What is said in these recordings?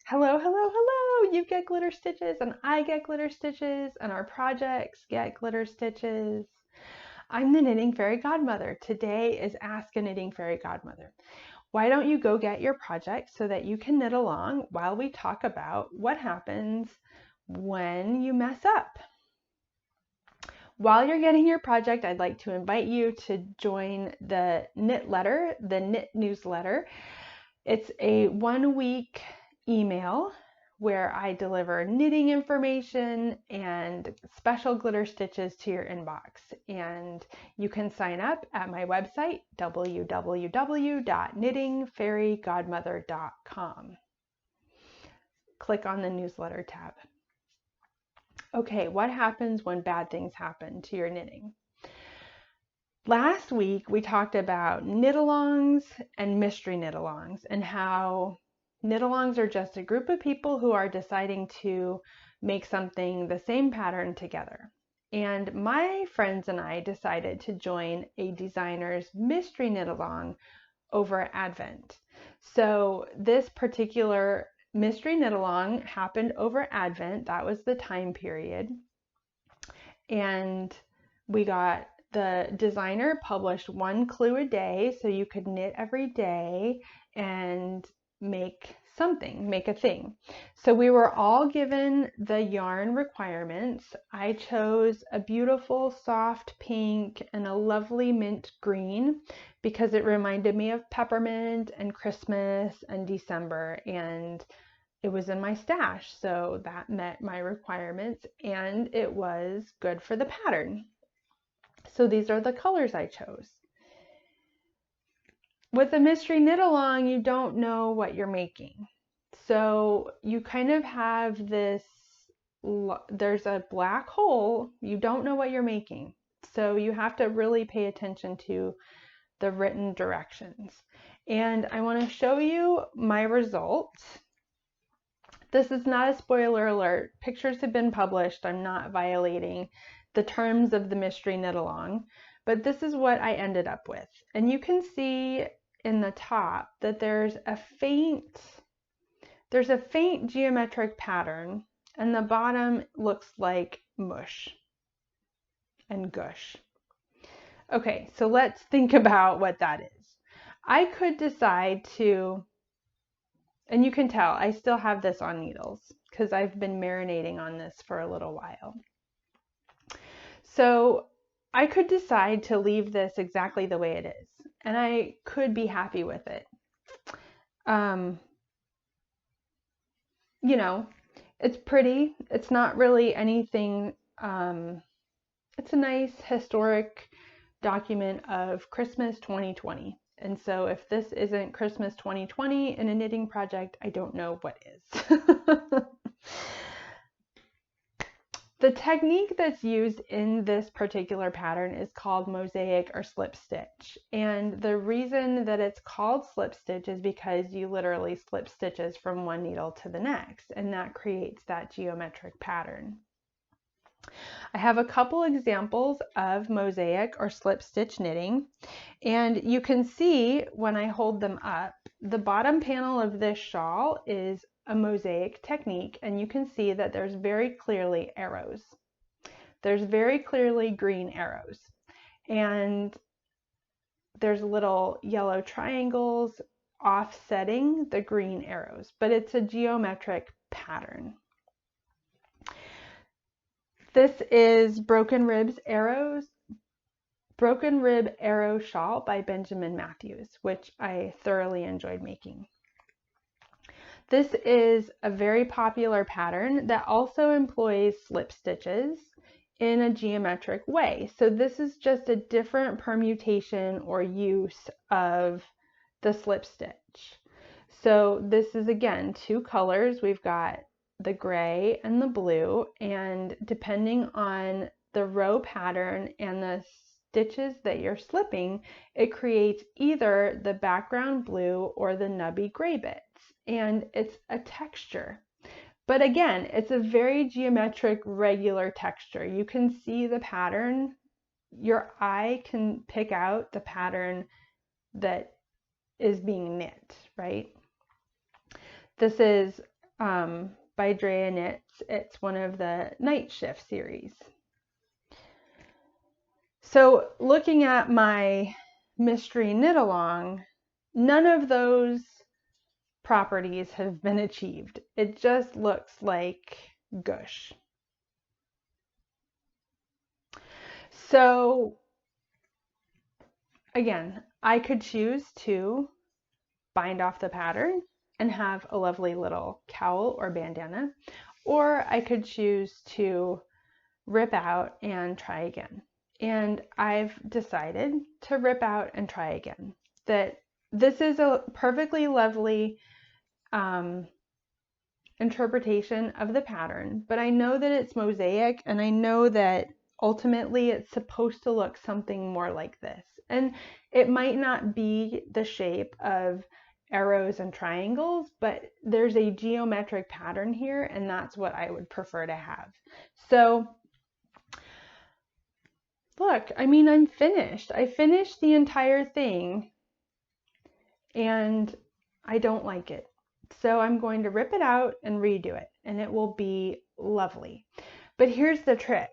Hello, hello, hello! You get glitter stitches, and I get glitter stitches, and our projects get glitter stitches. I'm the Knitting Fairy Godmother. Today is Ask a Knitting Fairy Godmother. Why don't you go get your project so that you can knit along while we talk about what happens when you mess up? While you're getting your project, I'd like to invite you to join the Knit Letter, the Knit newsletter. It's a 1-week email where I deliver knitting information and special glitter stitches to your inbox. And you can sign up at my website, www.knittingfairygodmother.com. Click on the newsletter tab. Okay, what happens when bad things happen to your knitting? Last week, we talked about knit-alongs and mystery knit-alongs and how knit-alongs are just a group of people who are deciding to make something the same pattern together. And my friends and I decided to join a designer's mystery knit-along over Advent. So this particular mystery knit-along happened over Advent. That was the time period. And the designer published 1 clue a day, so you could knit every day and make a thing. So we were all given the yarn requirements. I chose a beautiful soft pink and a lovely mint green because it reminded me of peppermint and Christmas and December, and it was in my stash, so that met my requirements and it was good for the pattern. So these are the colors I chose. With a mystery knit along, you don't know what you're making. So you kind of have this, there's a black hole, you don't know what you're making. So you have to really pay attention to the written directions. And I want to show you my results. This is not a spoiler alert. Pictures have been published. I'm not violating the terms of the mystery knit along, but this is what I ended up with. And you can see in the top that there's a faint geometric pattern, and the bottom looks like mush and gush. Okay, so let's think about what that is. I could decide to, and you can tell I still have this on needles because I've been marinating on this for a little while. So I could decide to leave this exactly the way it is, and I could be happy with it. You know, it's pretty. It's not really anything. It's a nice historic document of Christmas 2020. And so if this isn't Christmas 2020 in a knitting project, I don't know what is. The technique that's used in this particular pattern is called mosaic or slip stitch. And the reason that it's called slip stitch is because you literally slip stitches from one needle to the next, and that creates that geometric pattern. I have a couple examples of mosaic or slip stitch knitting, and you can see when I hold them up, the bottom panel of this shawl is a mosaic technique, and you can see that there's very clearly arrows. There's very clearly green arrows, and there's little yellow triangles offsetting the green arrows, but it's a geometric pattern. This is Broken Rib Arrow Shawl by Benjamin Matthews, which I thoroughly enjoyed making. This is a very popular pattern that also employs slip stitches in a geometric way. So this is just a different permutation or use of the slip stitch. So this is, again, 2 colors. We've got the gray and the blue, and depending on the row pattern and the stitches that you're slipping, it creates either the background blue or the nubby gray bits, and it's a texture. But again, it's a very geometric, regular texture. You can see the pattern. Your eye can pick out the pattern that is being knit, right? This is by Drea Knits. It's one of the night shift series. So looking at my mystery knit along, none of those properties have been achieved. It just looks like gush. So again, I could choose to bind off the pattern and have a lovely little cowl or bandana, or I could choose to rip out and try again. And I've decided to rip out and try again. That this is a perfectly lovely interpretation of the pattern, but I know that it's mosaic, and I know that ultimately it's supposed to look something more like this. And it might not be the shape of arrows and triangles, but there's a geometric pattern here, and that's what I would prefer to have. So look, I mean, I'm finished. I finished the entire thing, and I don't like it. So I'm going to rip it out and redo it, and it will be lovely. But here's the trick.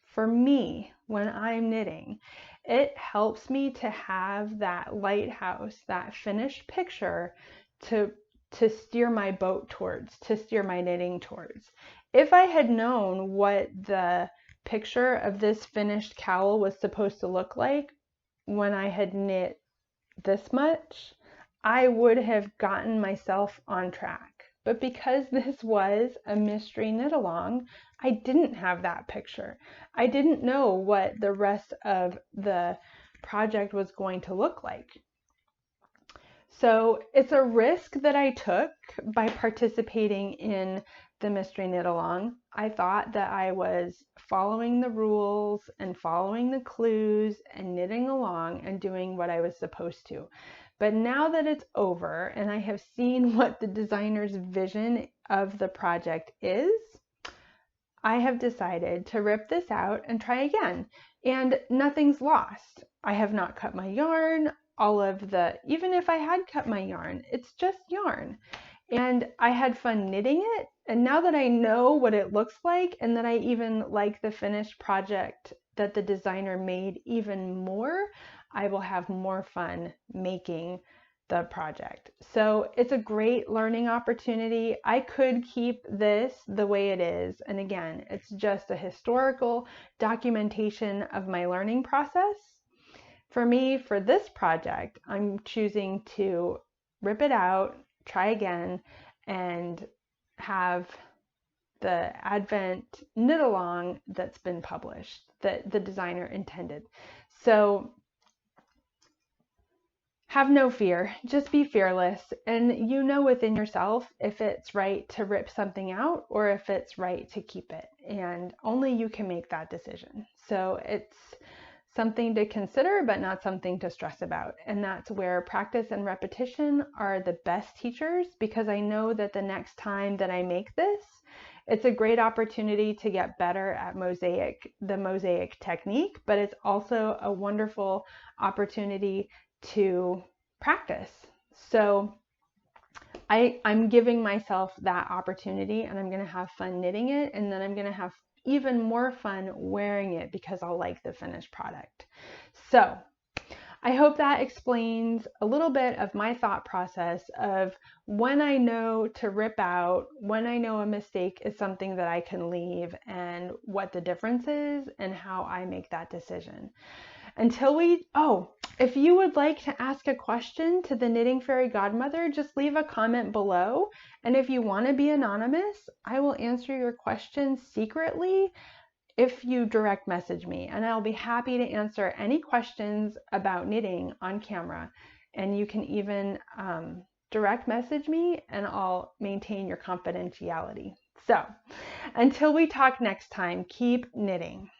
For me, when I'm knitting, it helps me to have that lighthouse, that finished picture to steer my boat towards, to steer my knitting towards. If I had known what the picture of this finished cowl was supposed to look like when I had knit this much, I would have gotten myself on track. But because this was a mystery knit along, I didn't have that picture. I didn't know what the rest of the project was going to look like. So it's a risk that I took by participating in the mystery knit along. I thought that I was following the rules and following the clues and knitting along and doing what I was supposed to. But now that it's over and I have seen what the designer's vision of the project is, I have decided to rip this out and try again. And nothing's lost. I have not cut my yarn. Even if I had cut my yarn, it's just yarn. And I had fun knitting it. And now that I know what it looks like, and that I even like the finished project that the designer made even more, I will have more fun making the project. So it's a great learning opportunity. I could keep this the way it is. And again, it's just a historical documentation of my learning process. For me, for this project, I'm choosing to rip it out, try again, and have the Advent knit along that's been published, that the designer intended. So have no fear, just be fearless, and you know within yourself if it's right to rip something out or if it's right to keep it, and only you can make that decision. So it's something to consider, but not something to stress about. And that's where practice and repetition are the best teachers, because I know that the next time that I make this, it's a great opportunity to get better at the mosaic technique, but it's also a wonderful opportunity to practice. So I'm giving myself that opportunity, and I'm going to have fun knitting it, and then I'm going to have even more fun wearing it because I'll like the finished product. So I hope that explains a little bit of my thought process of when I know to rip out, when I know a mistake is something that I can leave, and what the difference is and how I make that decision. If you would like to ask a question to the Knitting Fairy Godmother, just leave a comment below. And if you want to be anonymous, I will answer your question secretly if you direct message me. And I'll be happy to answer any questions about knitting on camera. And you can even direct message me, and I'll maintain your confidentiality. So until we talk next time, keep knitting.